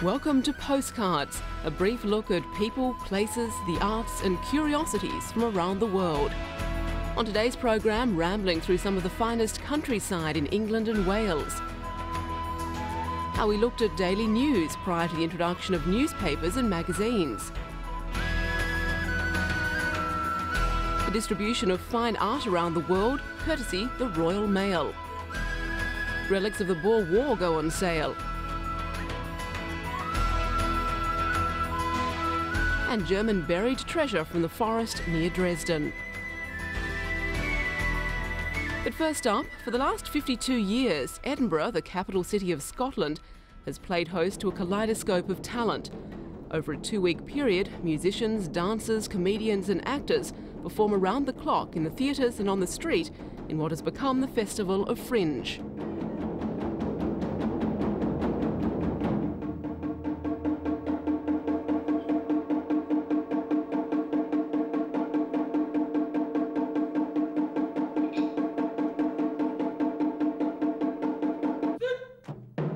Welcome to Postcards, a brief look at people, places, the arts and curiosities from around the world. On today's program, rambling through some of the finest countryside in England and Wales. How we looked at daily news prior to the introduction of newspapers and magazines. The distribution of fine art around the world, courtesy the Royal Mail. Relics of the Boer War go on sale. And German buried treasure from the forest near Dresden. But first up, for the last 52 years, Edinburgh, the capital city of Scotland, has played host to a kaleidoscope of talent. Over a 2-week period, musicians, dancers, comedians and actors perform around the clock in the theatres and on the street in what has become the Festival of Fringe.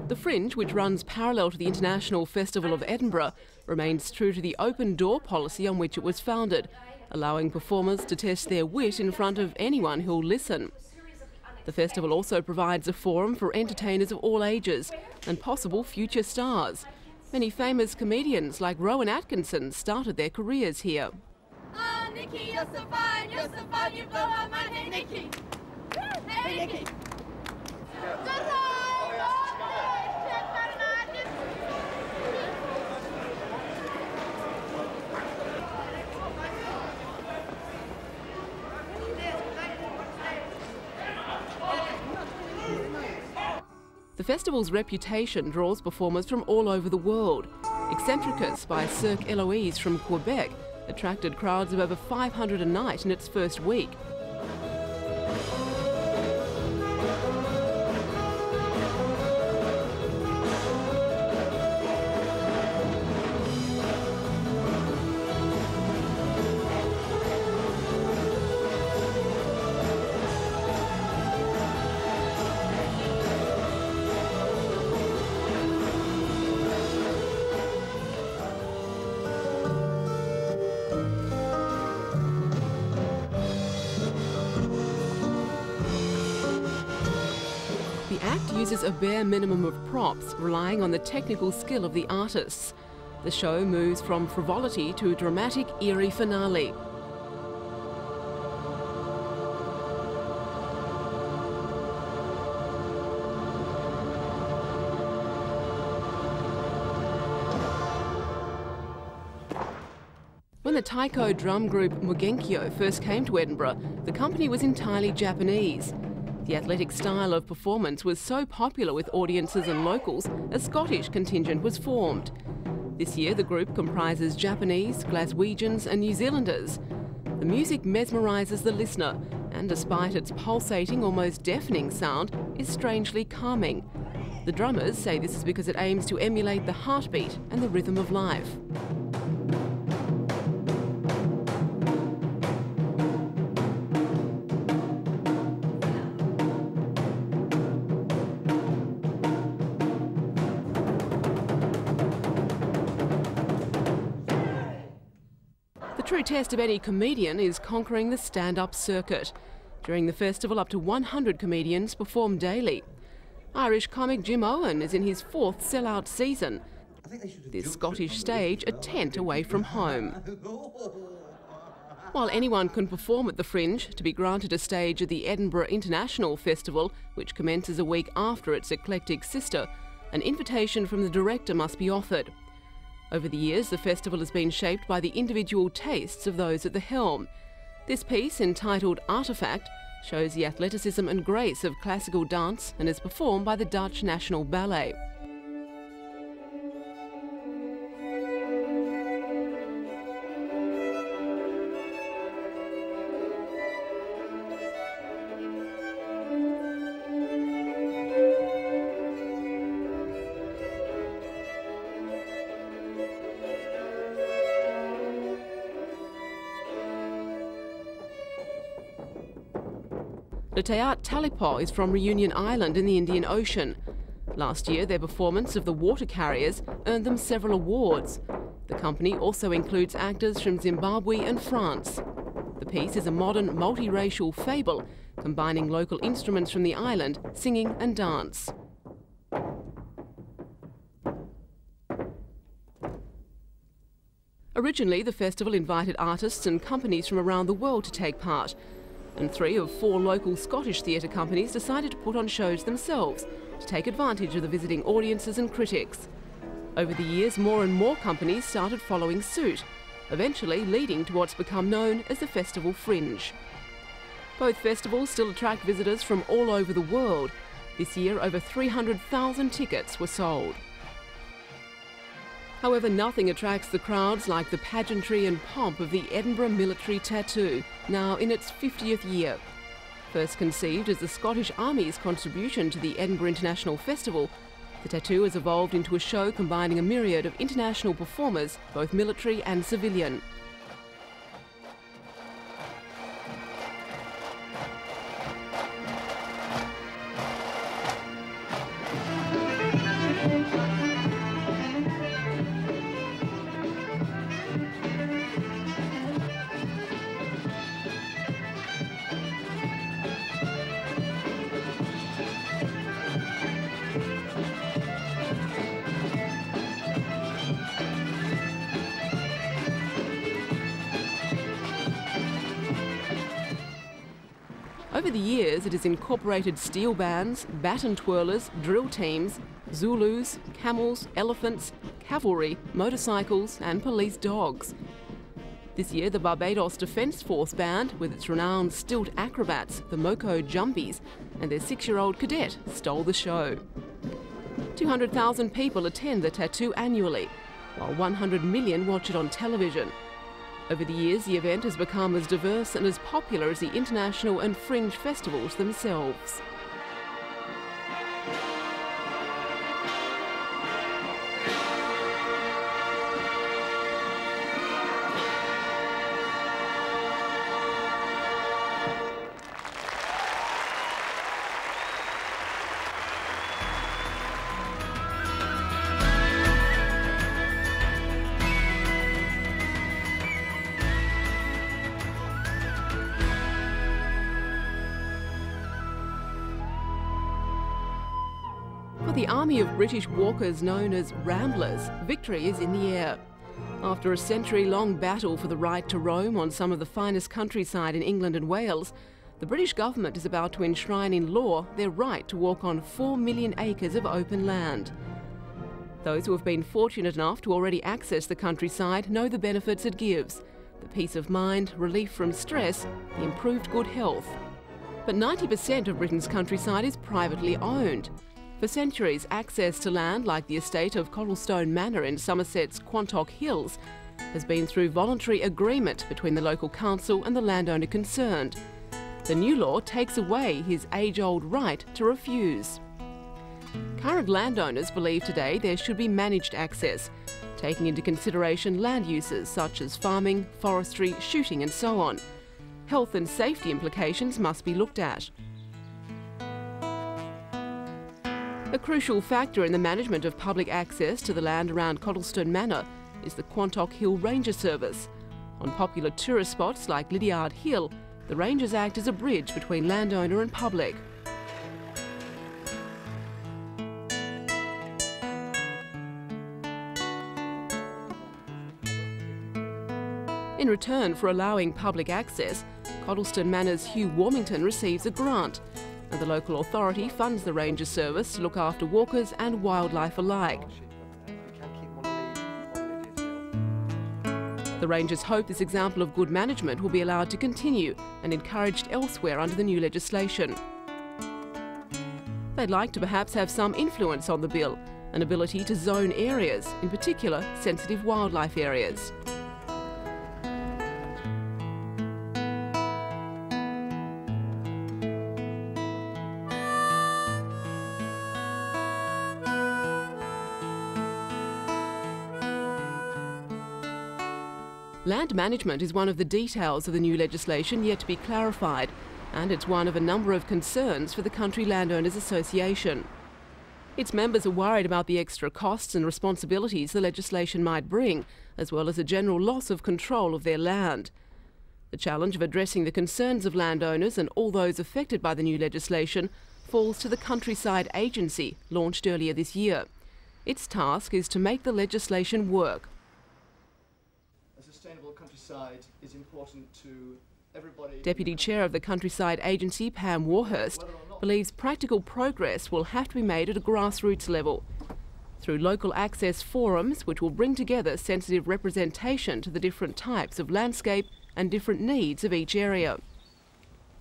The Fringe, which runs parallel to the International Festival of Edinburgh, remains true to the open door policy on which it was founded, allowing performers to test their wit in front of anyone who'll listen. The festival also provides a forum for entertainers of all ages and possible future stars. Many famous comedians like Rowan Atkinson started their careers here. Oh, Nikki, you're so fine, you blow my mind, hey, Nikki. Hey, Nikki. The festival's reputation draws performers from all over the world. Eccentricus by Cirque Eloise from Quebec attracted crowds of over 500 a night in its first week. The act uses a bare minimum of props, relying on the technical skill of the artists. The show moves from frivolity to a dramatic, eerie finale. When the taiko drum group Mugenkyo first came to Edinburgh, the company was entirely Japanese. The athletic style of performance was so popular with audiences and locals, a Scottish contingent was formed. This year, the group comprises Japanese, Glaswegians and New Zealanders. The music mesmerises the listener, and despite its pulsating, almost deafening sound, is strangely calming. The drummers say this is because it aims to emulate the heartbeat and the rhythm of life. The true test of any comedian is conquering the stand-up circuit. During the festival, up to 100 comedians perform daily. Irish comic Jim Owen is in his 4th sellout season. This Scottish stage a tent away from home. While anyone can perform at the Fringe, to be granted a stage at the Edinburgh International Festival, which commences a week after its eclectic sister, an invitation from the director must be offered. Over the years, the festival has been shaped by the individual tastes of those at the helm. This piece, entitled Artifact, shows the athleticism and grace of classical dance and is performed by the Dutch National Ballet. Le Théâtre Talipo is from Reunion Island in the Indian Ocean. Last year, their performance of The Water Carriers earned them several awards. The company also includes actors from Zimbabwe and France. The piece is a modern, multiracial fable, combining local instruments from the island, singing and dance. Originally, the festival invited artists and companies from around the world to take part, and 3 of 4 local Scottish theatre companies decided to put on shows themselves to take advantage of the visiting audiences and critics. Over the years, more and more companies started following suit, eventually leading to what's become known as the Festival Fringe. Both festivals still attract visitors from all over the world. This year, over 300,000 tickets were sold. However, nothing attracts the crowds like the pageantry and pomp of the Edinburgh Military Tattoo, now in its 50th year. First conceived as the Scottish Army's contribution to the Edinburgh International Festival, the tattoo has evolved into a show combining a myriad of international performers, both military and civilian. Over the years, it has incorporated steel bands, baton twirlers, drill teams, Zulus, camels, elephants, cavalry, motorcycles and police dogs. This year, the Barbados Defence Force Band, with its renowned stilt acrobats, the Moko Jumpies, and their 6-year-old cadet, stole the show. 200,000 people attend the tattoo annually, while 100 million watch it on television. Over the years, the event has become as diverse and as popular as the international and fringe festivals themselves. For the army of British walkers known as Ramblers, victory is in the air. After a century-long battle for the right to roam on some of the finest countryside in England and Wales, the British government is about to enshrine in law their right to walk on 4 million acres of open land. Those who have been fortunate enough to already access the countryside know the benefits it gives: the peace of mind, relief from stress, the improved good health. But 90% of Britain's countryside is privately owned. For centuries, access to land like the estate of Cottlestone Manor in Somerset's Quantock Hills has been through voluntary agreement between the local council and the landowner concerned. The new law takes away his age-old right to refuse. Current landowners believe today there should be managed access, taking into consideration land uses such as farming, forestry, shooting and so on. Health and safety implications must be looked at. A crucial factor in the management of public access to the land around Cottlestone Manor is the Quantock Hill Ranger Service. On popular tourist spots like Lydiard Hill, the rangers act as a bridge between landowner and public. In return for allowing public access, Cottlestone Manor's Hugh Warmington receives a grant, and the local authority funds the ranger service to look after walkers and wildlife alike. The rangers hope this example of good management will be allowed to continue and encouraged elsewhere under the new legislation. They'd like to perhaps have some influence on the bill, an ability to zone areas, in particular sensitive wildlife areas. Land management is one of the details of the new legislation yet to be clarified, and it's one of a number of concerns for the Country Landowners Association. Its members are worried about the extra costs and responsibilities the legislation might bring, as well as a general loss of control of their land. The challenge of addressing the concerns of landowners and all those affected by the new legislation falls to the Countryside Agency, launched earlier this year. Its task is to make the legislation work. A sustainable countryside is important to everybody. Deputy Chair of the Countryside Agency, Pam Warhurst, believes practical progress will have to be made at a grassroots level through local access forums which will bring together sensitive representation to the different types of landscape and different needs of each area.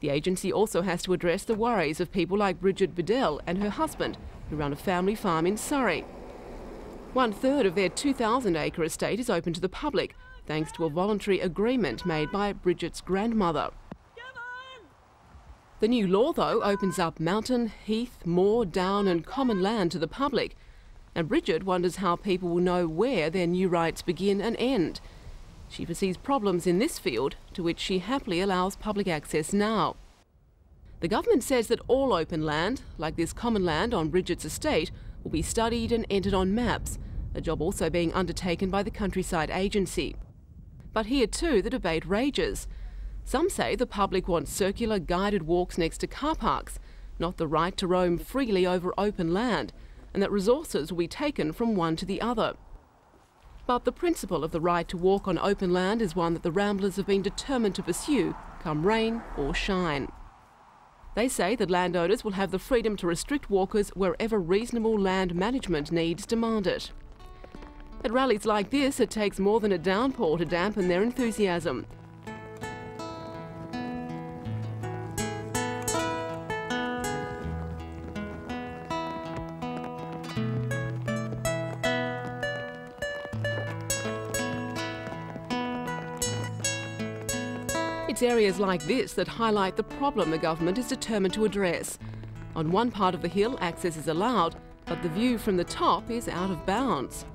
The agency also has to address the worries of people like Bridget Bedell and her husband, who run a family farm in Surrey. 1/3 of their 2,000-acre estate is open to the public, thanks to a voluntary agreement made by Bridget's grandmother. The new law, though, opens up mountain, heath, moor, down and common land to the public, and Bridget wonders how people will know where their new rights begin and end. She foresees problems in this field, to which she happily allows public access now. The government says that all open land, like this common land on Bridget's estate, will be studied and entered on maps, a job also being undertaken by the Countryside Agency. But here too the debate rages. Some say the public wants circular guided walks next to car parks, not the right to roam freely over open land, and that resources will be taken from one to the other. But the principle of the right to walk on open land is one that the Ramblers have been determined to pursue, come rain or shine. They say that landowners will have the freedom to restrict walkers wherever reasonable land management needs demand it. At rallies like this, it takes more than a downpour to dampen their enthusiasm. It's areas like this that highlight the problem the government is determined to address. On one part of the hill, access is allowed, but the view from the top is out of bounds.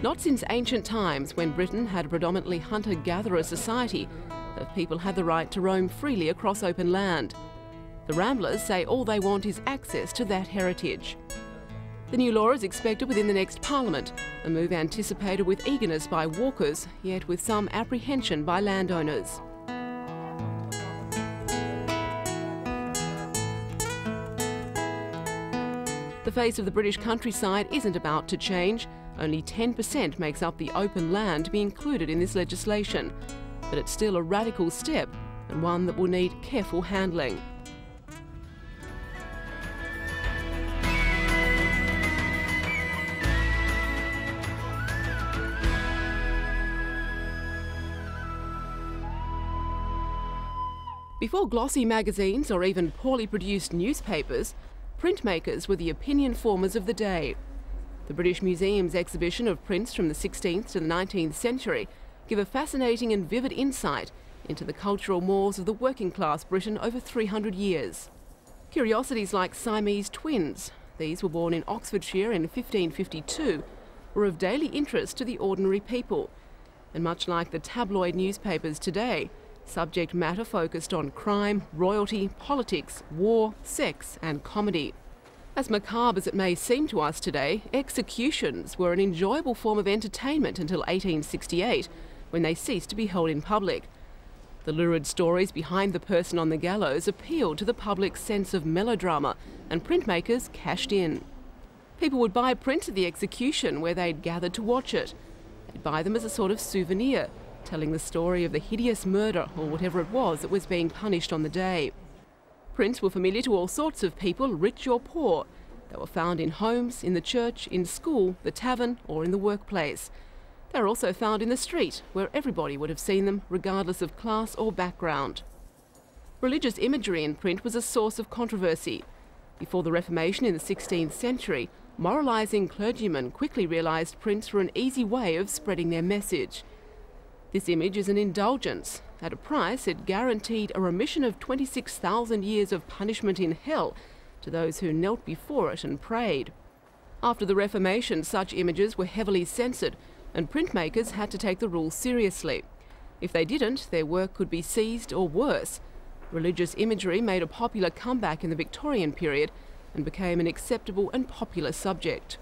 Not since ancient times, when Britain had a predominantly hunter-gatherer society, have people had the right to roam freely across open land. The Ramblers say all they want is access to that heritage. The new law is expected within the next Parliament, a move anticipated with eagerness by walkers, yet with some apprehension by landowners. The face of the British countryside isn't about to change. Only 10% makes up the open land to be included in this legislation. But it's still a radical step, and one that will need careful handling. Before glossy magazines or even poorly produced newspapers, printmakers were the opinion formers of the day. The British Museum's exhibition of prints from the 16th to the 19th century give a fascinating and vivid insight into the cultural mores of the working class Britain over 300 years. Curiosities like Siamese twins, these were born in Oxfordshire in 1552, were of daily interest to the ordinary people. And much like the tabloid newspapers today, subject matter focused on crime, royalty, politics, war, sex and comedy. As macabre as it may seem to us today, executions were an enjoyable form of entertainment until 1868, when they ceased to be held in public. The lurid stories behind the person on the gallows appealed to the public's sense of melodrama, and printmakers cashed in. People would buy prints of the execution where they'd gathered to watch it. They'd buy them as a sort of souvenir, telling the story of the hideous murder or whatever it was that was being punished on the day. Prints were familiar to all sorts of people, rich or poor. They were found in homes, in the church, in school, the tavern or in the workplace. They were also found in the street, where everybody would have seen them, regardless of class or background. Religious imagery in print was a source of controversy. Before the Reformation in the 16th century, moralising clergymen quickly realised prints were an easy way of spreading their message. This image is an indulgence. At a price, it guaranteed a remission of 26,000 years of punishment in hell to those who knelt before it and prayed. After the Reformation, such images were heavily censored, and printmakers had to take the rules seriously. If they didn't, their work could be seized or worse. Religious imagery made a popular comeback in the Victorian period, and became an acceptable and popular subject.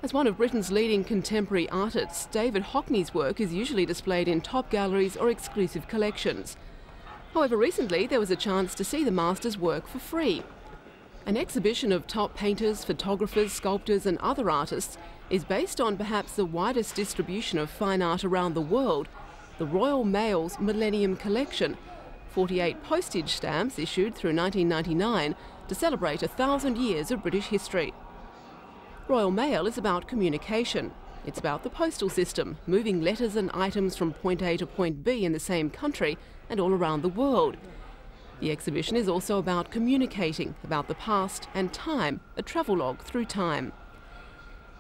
As one of Britain's leading contemporary artists, David Hockney's work is usually displayed in top galleries or exclusive collections. However, recently there was a chance to see the master's work for free. An exhibition of top painters, photographers, sculptors and other artists is based on perhaps the widest distribution of fine art around the world, the Royal Mail's Millennium Collection, 48 postage stamps issued through 1999 to celebrate 1,000 years of British history. Royal Mail is about communication. It's about the postal system, moving letters and items from point A to point B in the same country and all around the world. The exhibition is also about communicating, about the past and time, a travelogue through time.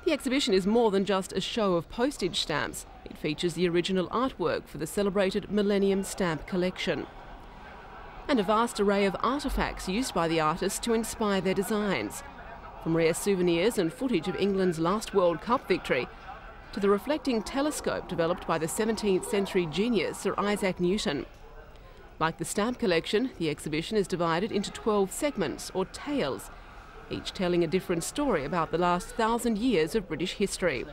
The exhibition is more than just a show of postage stamps. It features the original artwork for the celebrated Millennium Stamp Collection, and a vast array of artefacts used by the artists to inspire their designs, from rare souvenirs and footage of England's last World Cup victory to the reflecting telescope developed by the 17th century genius Sir Isaac Newton. Like the stamp collection, the exhibition is divided into 12 segments or tales, each telling a different story about the last 1,000 years of British history.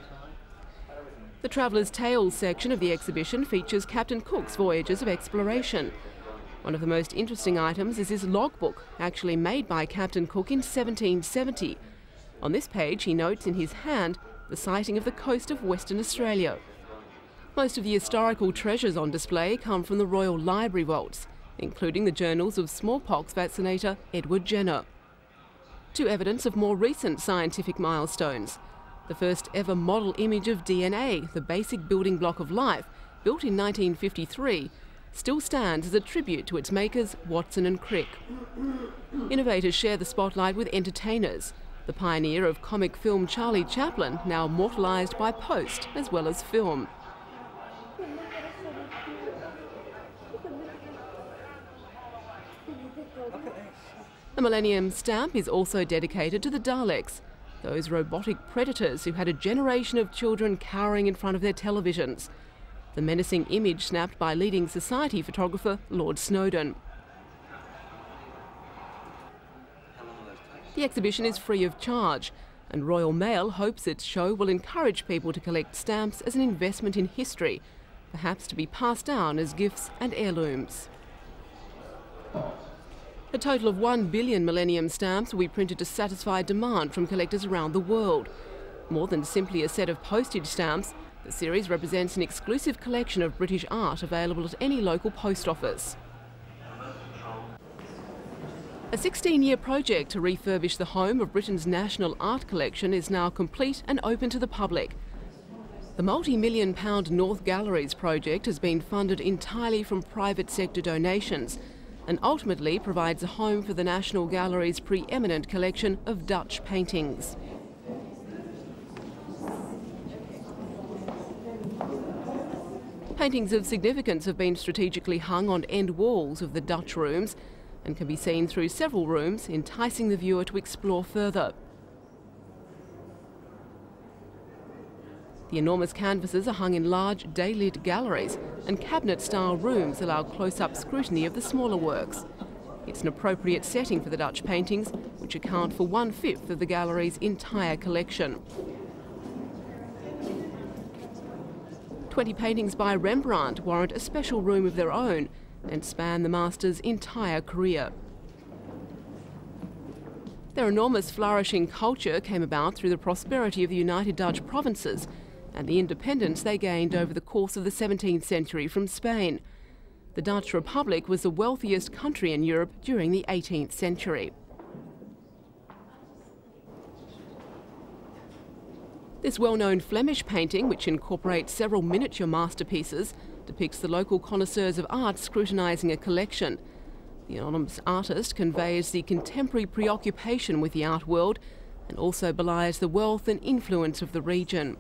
The Traveller's Tales section of the exhibition features Captain Cook's voyages of exploration. One of the most interesting items is his logbook, actually made by Captain Cook in 1770. On this page he notes in his hand the sighting of the coast of Western Australia. Most of the historical treasures on display come from the Royal Library vaults, including the journals of smallpox vaccinator Edward Jenner. To evidence of more recent scientific milestones. The first ever model image of DNA, the basic building block of life, built in 1953, still stands as a tribute to its makers, Watson and Crick. Innovators share the spotlight with entertainers. The pioneer of comic film Charlie Chaplin, now immortalised by post as well as film. The Millennium Stamp is also dedicated to the Daleks, those robotic predators who had a generation of children cowering in front of their televisions. The menacing image snapped by leading society photographer Lord Snowdon. The exhibition is free of charge, and Royal Mail hopes its show will encourage people to collect stamps as an investment in history, perhaps to be passed down as gifts and heirlooms. A total of 1 billion Millennium stamps will be printed to satisfy demand from collectors around the world. More than simply a set of postage stamps, the series represents an exclusive collection of British art available at any local post office. A 16-year project to refurbish the home of Britain's national art collection is now complete and open to the public. The multi-million-pound North Galleries project has been funded entirely from private sector donations and ultimately provides a home for the National Gallery's preeminent collection of Dutch paintings. Paintings of significance have been strategically hung on end walls of the Dutch rooms and can be seen through several rooms, enticing the viewer to explore further. The enormous canvases are hung in large day-lit galleries, and cabinet-style rooms allow close-up scrutiny of the smaller works. It's an appropriate setting for the Dutch paintings, which account for 1/5 of the gallery's entire collection. 20 paintings by Rembrandt warrant a special room of their own and span the master's entire career. Their enormous flourishing culture came about through the prosperity of the United Dutch provinces and the independence they gained over the course of the 17th century from Spain. The Dutch Republic was the wealthiest country in Europe during the 18th century. This well-known Flemish painting, which incorporates several miniature masterpieces, depicts the local connoisseurs of art scrutinising a collection. The anonymous artist conveys the contemporary preoccupation with the art world and also belies the wealth and influence of the region.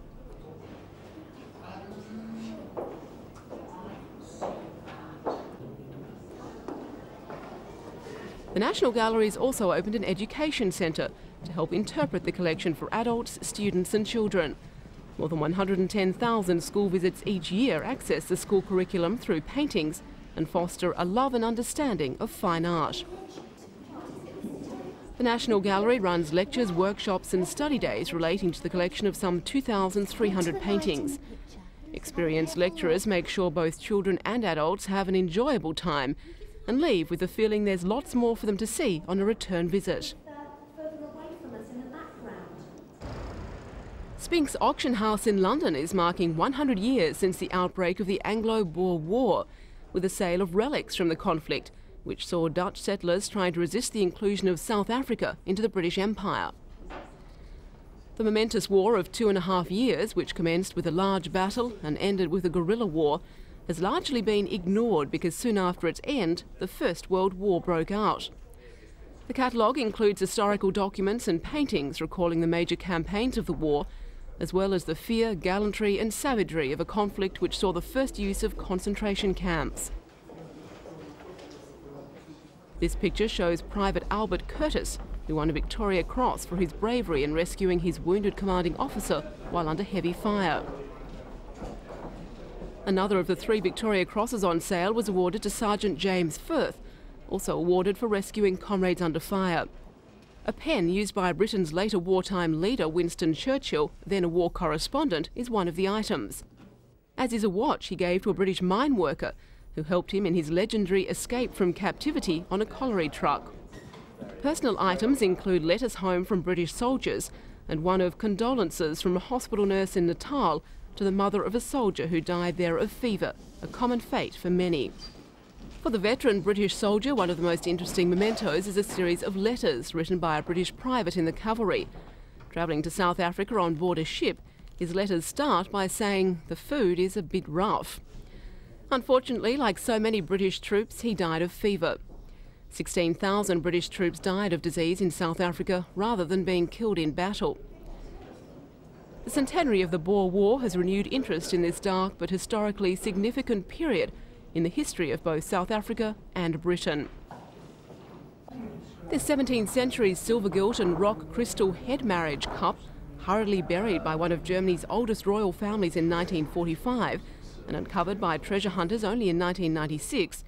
The National Galleries also opened an education centre to help interpret the collection for adults, students and children. More than 110,000 school visits each year access the school curriculum through paintings and foster a love and understanding of fine art. The National Gallery runs lectures, workshops and study days relating to the collection of some 2,300 paintings. Experienced lecturers make sure both children and adults have an enjoyable time and leave with the feeling there's lots more for them to see on a return visit. Spinks Auction House in London is marking 100 years since the outbreak of the Anglo-Boer War, with a sale of relics from the conflict, which saw Dutch settlers trying to resist the inclusion of South Africa into the British Empire. The momentous war of 2.5 years, which commenced with a large battle and ended with a guerrilla war, has largely been ignored because soon after its end, the First World War broke out. The catalogue includes historical documents and paintings recalling the major campaigns of the war, as well as the fear, gallantry and savagery of a conflict which saw the first use of concentration camps. This picture shows Private Albert Curtis, who won a Victoria Cross for his bravery in rescuing his wounded commanding officer while under heavy fire. Another of the 3 Victoria Crosses on sale was awarded to Sergeant James Firth, also awarded for rescuing comrades under fire. A pen used by Britain's later wartime leader Winston Churchill, then a war correspondent, is one of the items. As is a watch he gave to a British mine worker who helped him in his legendary escape from captivity on a colliery truck. Personal items include letters home from British soldiers and one of condolences from a hospital nurse in Natal to the mother of a soldier who died there of fever, a common fate for many. For the veteran British soldier, one of the most interesting mementos is a series of letters written by a British private in the cavalry. Travelling to South Africa on board a ship, his letters start by saying the food is a bit rough. Unfortunately, like so many British troops, he died of fever. 16,000 British troops died of disease in South Africa rather than being killed in battle. The centenary of the Boer War has renewed interest in this dark but historically significant period in the history of both South Africa and Britain. This 17th century silver-gilt and rock crystal head marriage cup, hurriedly buried by one of Germany's oldest royal families in 1945 and uncovered by treasure hunters only in 1996,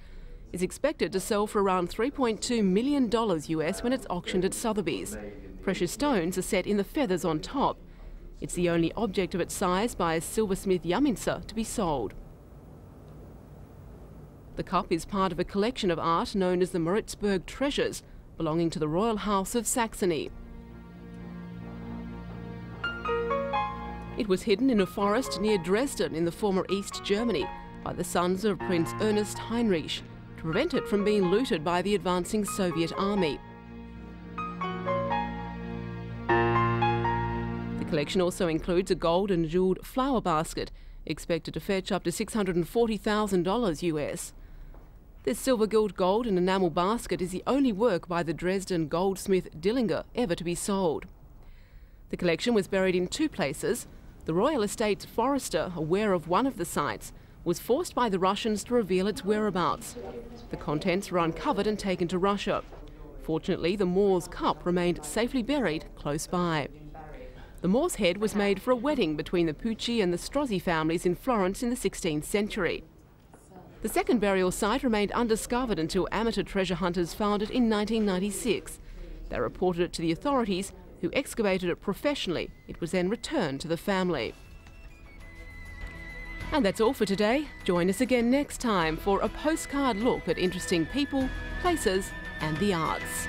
is expected to sell for around $3.2 million US when it's auctioned at Sotheby's. Precious stones are set in the feathers on top. It's the only object of its size by silversmith Yaminsa to be sold. The cup is part of a collection of art known as the Maritzburg Treasures, belonging to the Royal House of Saxony. It was hidden in a forest near Dresden in the former East Germany by the sons of Prince Ernst Heinrich to prevent it from being looted by the advancing Soviet army. The collection also includes a gold and jewelled flower basket, expected to fetch up to $640,000 US. This silver-gilt gold and enamel basket is the only work by the Dresden goldsmith Dillinger ever to be sold. The collection was buried in 2 places. The Royal Estate's forester, aware of one of the sites, was forced by the Russians to reveal its whereabouts. The contents were uncovered and taken to Russia. Fortunately, the Moor's cup remained safely buried close by. The Moor's head was made for a wedding between the Pucci and the Strozzi families in Florence in the 16th century. The second burial site remained undiscovered until amateur treasure hunters found it in 1996. They reported it to the authorities, who excavated it professionally. It was then returned to the family. And that's all for today. Join us again next time for a postcard look at interesting people, places and the arts.